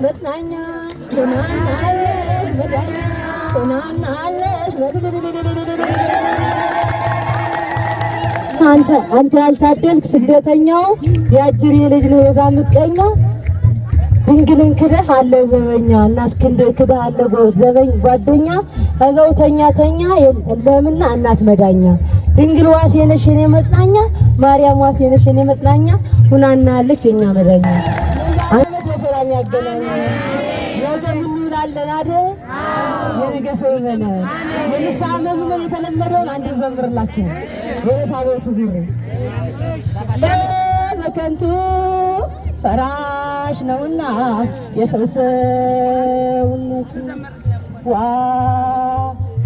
መጽናኛ ሆናናለሽ መዳኛ ሆናናለሽ አንተ ያልታደልክ ስደተኛው የአጅሬ ልጅ ነው የዛ ምቀኛ ድንግልን ክደህ አለ ዘበኛ እናት ክደህ አለ ዘበኝ ጓደኛ እዛው ተኛ የለምና እናት መዳኛ ድንግል ዋሴ ነሽ የኔ መጽናኛ ማርያም ዋሴ ነሽ የኔ መጽናኛ ሁናናለች የኛ መዳኛ አመት በሰላም ያገናኝ ነገ ምን እንላለን አይደል የነገ ሰው ይበለ የንስሐ መዝሙር የተለመደውን አንድ ዘምርላችሁ ወታቦቱ ዙሪ በከንቱ ፈራሽ ነውና የሰው ሰውነቱ ዋ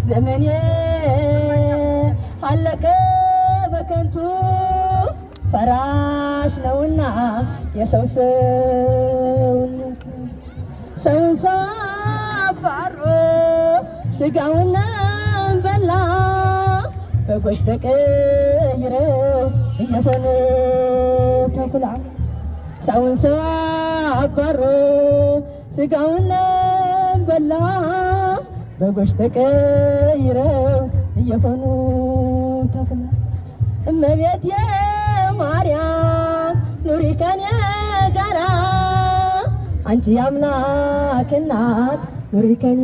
ዘመኔ አለቀ በከንቱ ፈራሽ ነውና የሰው ሰውነቱ ሰውን ሳባሮ ስጋውን በላ በጎች ተቀይረው እየሆነ ተኩላ ሰውን ሳባሮ ስጋውን በላ በጎች ተቀይረው እየሆኑ ተኩላ እመቤቴ ማርያም ኑሪ ከኔ ጋራ አንቺ አምላክ እናት ኑሪ ከኔ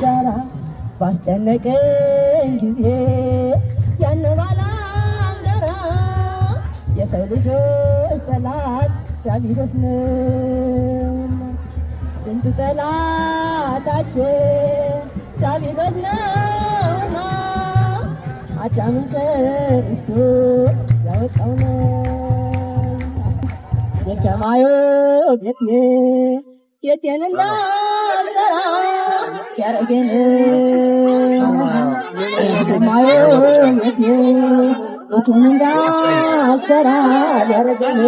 ጋራ ባስጨነቀኝ ጊዜ ያነባላንደራ የሰው ልጆች ጠላት ዲያብሎስ ነውና ስንት ጠላታችን ዲያብሎስ ነውና አዳምን ከርስቶ ያወጣው ነው የከማዮ ቤት የቴን እንዳልዘራ ያረገን የከማዮ ቤት የቴን እንዳልዘራ ያረገን